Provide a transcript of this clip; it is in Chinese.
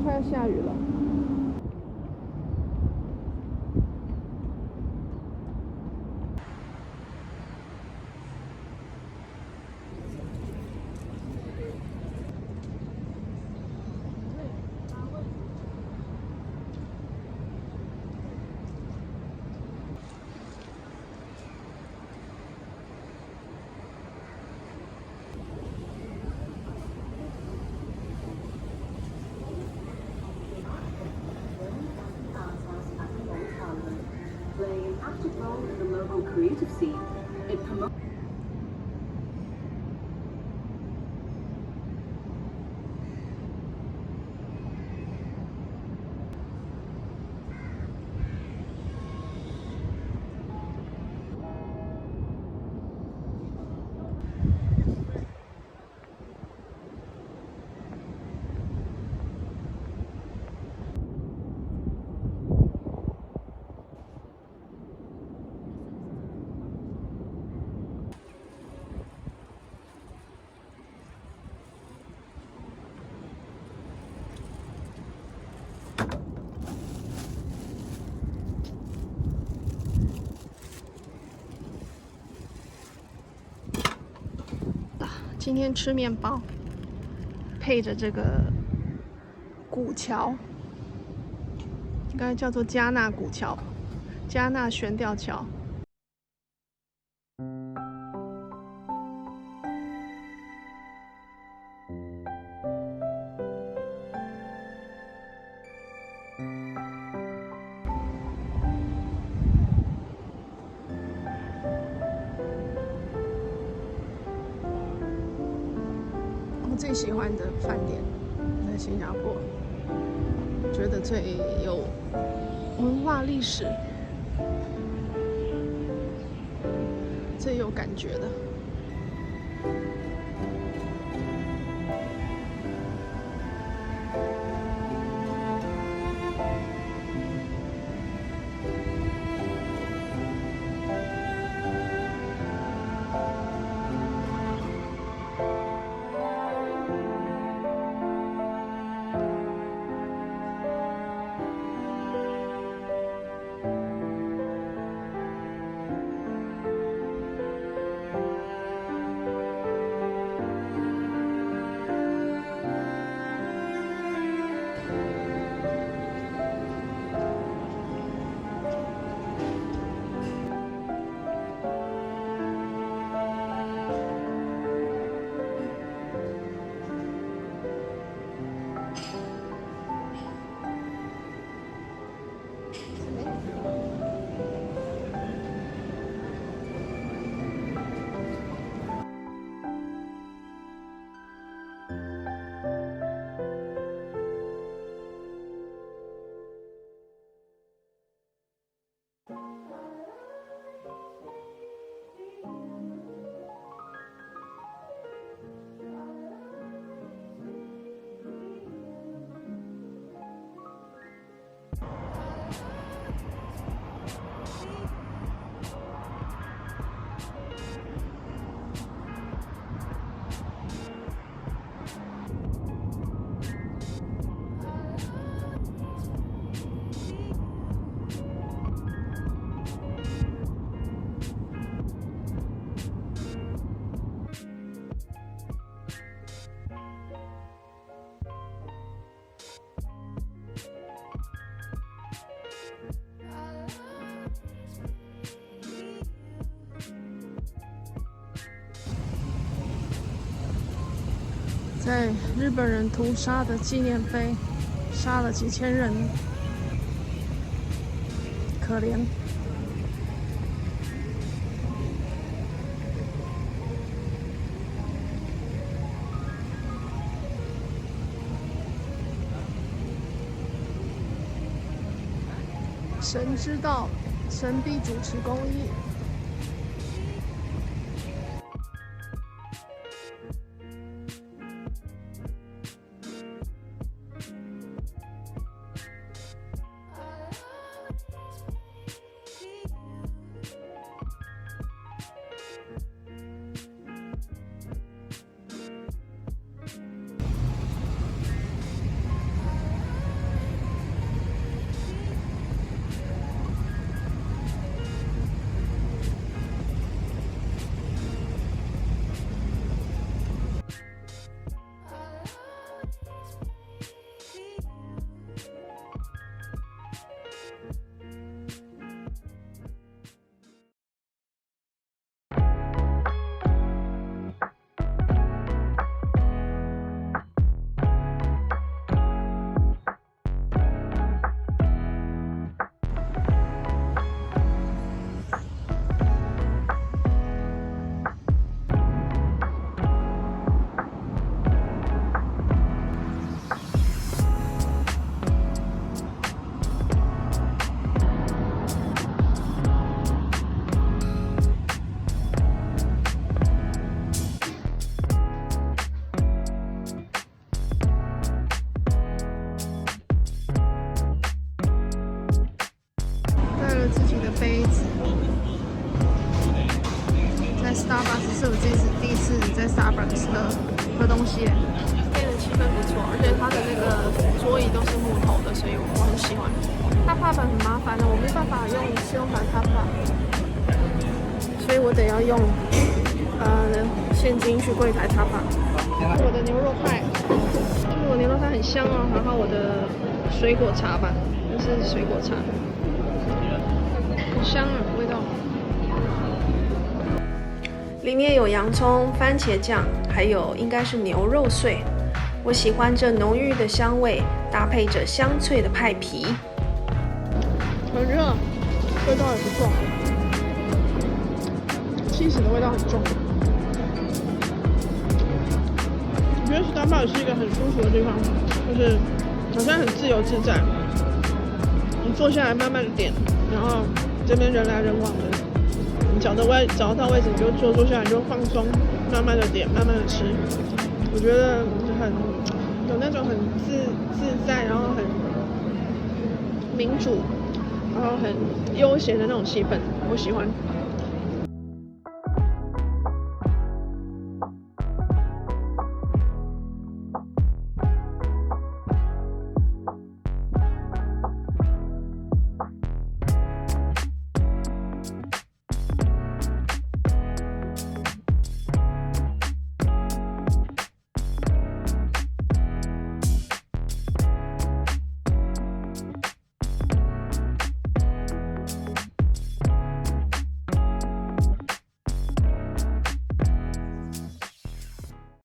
快要下雨了。Playing an active role in the local creative scene. It promotes今天吃面包，配着这个古桥，应该叫做加纳古桥，加纳悬吊桥。我最喜欢的饭店在新加坡，觉得最有文化历史、最有感觉的。在日本人屠杀的纪念碑，杀了几千人，可怜。神知道，神必主持公义。Starbucks 是我第一次在 Starbucks 喝东西，店的气氛不错，而且它的那个桌椅都是木头的，所以我很喜欢。Top Up 很麻烦的，我没办法用信用卡 Top Up， 所以我得要用现金去柜台 Top Up。我的牛肉派，就是我牛肉派很香哦，然后我的水果茶吧，这是水果茶，很香啊，味道。里面有洋葱、番茄酱，还有应该是牛肉碎。我喜欢这浓郁的香味，搭配着香脆的派皮。很热，味道也不错。cheese 的味道很重。我觉得 Starbucks 是一个很舒服的地方，就是好像很自由自在。你坐下来慢慢的点，然后这边人来人往的。你找到位置你就坐下来，你就放松，慢慢的点，慢慢的吃。我觉得很有那种很自在，然后很民主，然后很悠闲的那种气氛，我喜欢。